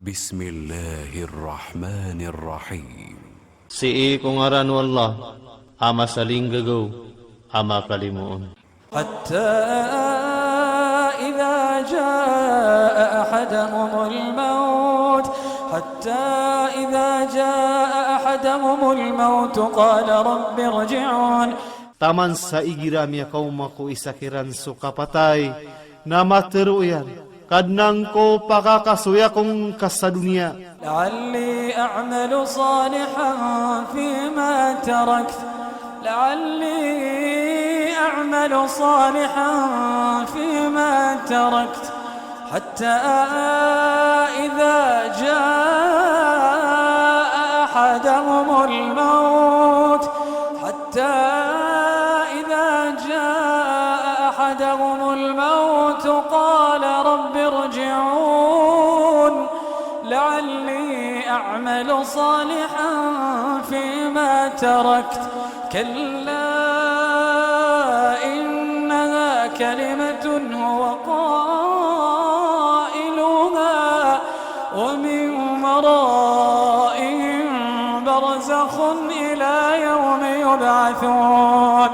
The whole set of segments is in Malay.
بسم الله الرحمن الرحيم. Si kung aran Allah, ama saling gagaw, ama kalimuon. حتى إذا جاء أحدهم الموت قال رب ارجعون. Taman sa igiram ya kaum ako isakiran sukapatay, na materuyan, kadnang ko pakakasuya kong kasadunia. لعلي أعمل صالحا فيما تركت حتى إذا جاء أحدهم الموت قال رب ارجعون لعلي أعمل صالحا فيما تركت كلا إنها كلمة هو قائلها ومن ورائهم برزخ إلى يوم يبعثون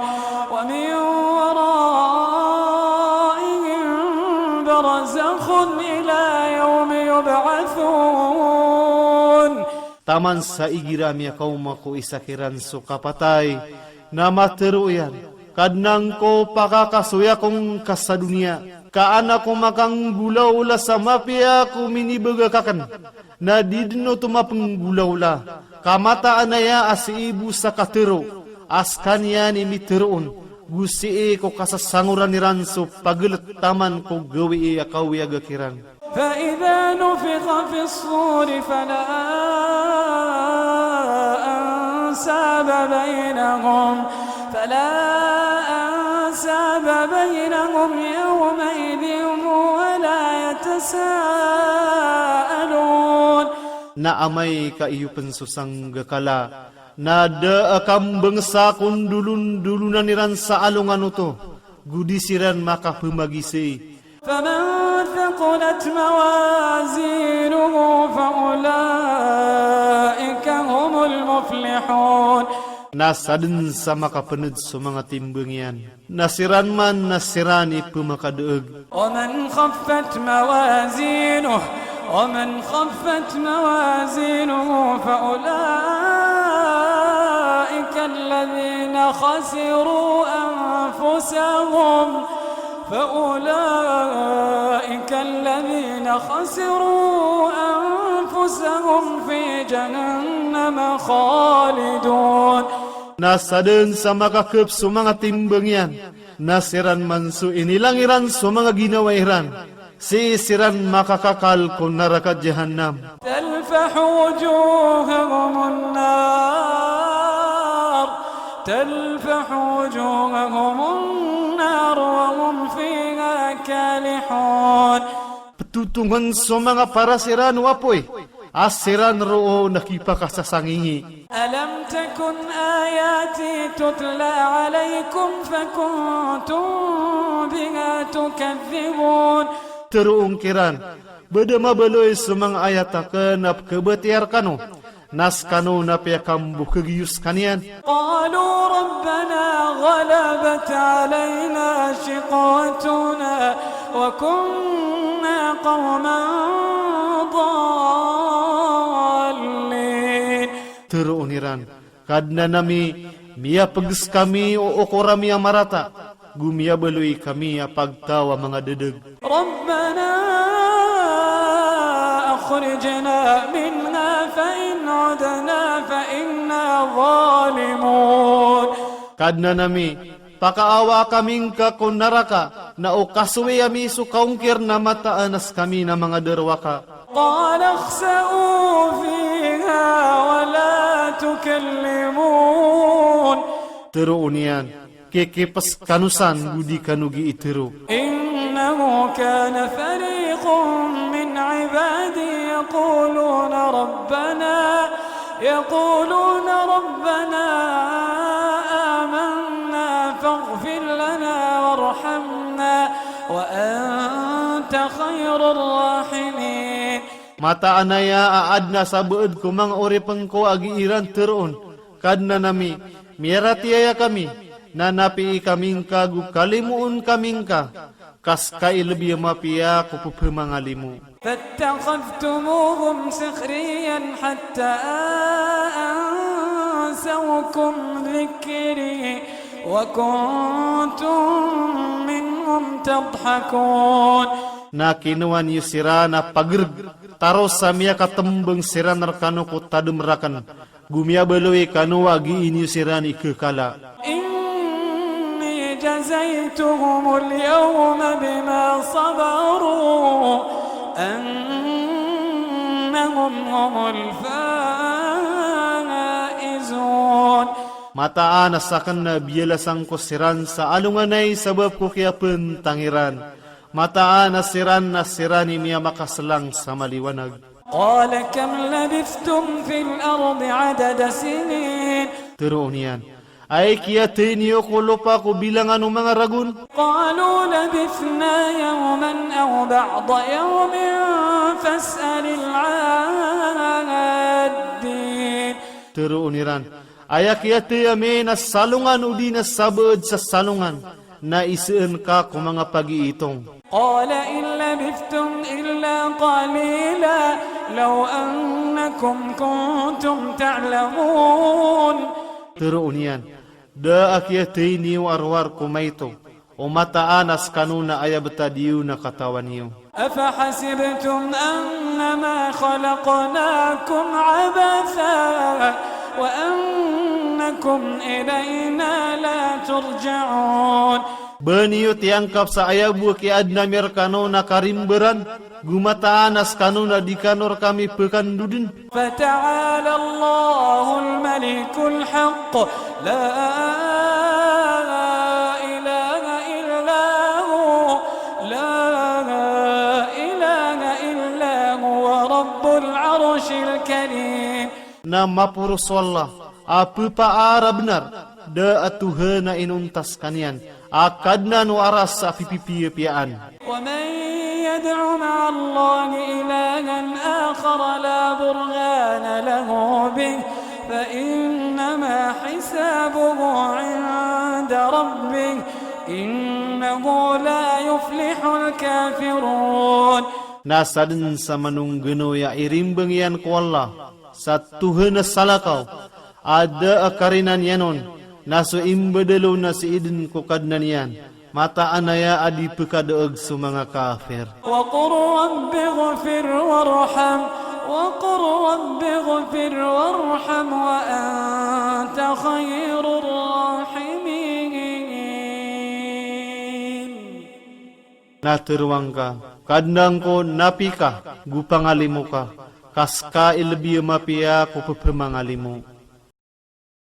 Taman sa igiram ya kaum ako isakiran sukapatay, na materuyan, kadnang ko pakakasuya kong kasadunia. Kaana ko makang gulaw-ula sa mapia ko minibagakakan, na didno tumapang gulaw-ula. Kamataan na ya as ibu sa katero, as kanya ni miteroon. Gusi ko kasasanguran ni ranso, pagilat taman ko gawi akawi agakiran. فإذا نفخ في الصور فلا أنساب بينهم يومئذ ولا يتساءلون. Naamay kaiyupan susang gakala, na daakam bangsa kung dulun-dulunan niran sa alungan to, gudisiran makapumagisi. فمن ثقلت موازينه فأولئك هم المفلحون. Nasadin sa makapanid sa mga timbangyan, nasiran man nasirani pumakadeeg. ومن خفت موازينه فأولئك الذين خسروا أنفسهم في جهنم خالدون. Nasadin sa makakip sa mga timbangyan, nasiran man su inilangiran sa mga ginawairan, sisiran makakakal kung narakat jahannam. تلفح وجوههم النار وهم فيها كالحون. Petutungan sa mga parasiran wapoy, asiran roo nakipakasasangihi. ألم تكن آياتي تتلى عليكم فكنتم بها تكذبون. Teruong kiran, bedama beloy sa mga ayat akanap kebetiar kano, nas kano napiakam bukagiyus kanian. قالوا ربنا غلبت علينا شقوتنا وكنا قوما ضالين. Teruoniran, kadna nami miya pagis kami o okorami marata, gumia beloy kami pagtawa mga dedeg. ربنا أخرجنا منها فإن عدنا فإنا ظالمون. Kadna nami, pakaawa kaming kakunaraka, na o kasuwi ami sukaungkir na mataanas kami na mga derwaka. قال اخسئوا فيها ولا تكلمون. Teruunian, kekepas kanusan budi kanugi iteru. إنه كان فريق من عبادي يقولون ربنا آمنا فاغفر لنا وارحمنا وأنت خير الراحمين. Mata anaya aadna sabeud ko mga ori pengko agi iran terun. Kadna nami, miratiaya kami, nanapi kaming kagu kalimuun kaming ka. Kaskai lebih mapia ko pupemangalimu. فاتخذتموهم سخريا حتى أنسوكم ذكري وكنتم منهم تضحكون. Na kinuan yu sirana pagerg taros samia katembeng siran rekanu ku tademrakan gumia belui kanu wagi ini sirani kekala. Inni jazaituhumul yawma bima sabaru annahum humul faizun. Mataan asakan na biyalasang ko siran sa alunganay sabab ko kaya pentangiran. Mataan asiran nasirani miya makaselang sa maliwanag. Qala kam labithtum fil ardi adada sinin. Terunian, ay kiyatin niyo ko lupa ko bilangan ng mga ragun. Qalu labithna yawman aw ba'da yawmin fas'alil 'addin. Teruniran, ay kiyatin amin na salungan udi na sabad sa salungan na iseen ka ko mga pag-iitong. قال إن لبثتم إلا قليلا لو أنكم كنتم تعلمون. Terunian, da akiyatay niyo arwar kumaito, o mataanas kanuna aya betadiyo na katawan niyo. أفحسبتم أنما خلقناكم عبثا وأنكم إلينا لا ترجعون. Beniyo tiangkap sa ayabu ki adna mirkano na karimberan, gumataanas kanuna di kanor kami pekandudin. فتعالى الله الملك الحق لا إله إلا هو لا إله إلا هو رب العرش الكريم. Na mapurus wallah, apa paara benar, da atuhana inuntas kanian, akadna nu aras sa pipipipiaan. ومن يدع مع الله إلها آخر لا برهان له به فإنما حسابه عند ربه إنه لا يفلح الكافرون. Nasadin sa manunggano ya irimbang yan ko Allah, sa tuhana salakaw, ada akarinan yanon, naso imbadalo na si idin ko kadnan yan, mata anaya adi pekadaog sa mga kafir. وقل رب اغفر وارحم وقل رب اغفر وارحم وأنت خير الراحمين. Naterwang ka, kadnang ko napika, gupangalimu ka, kaska ilbiya mapia ko pepemangalimu.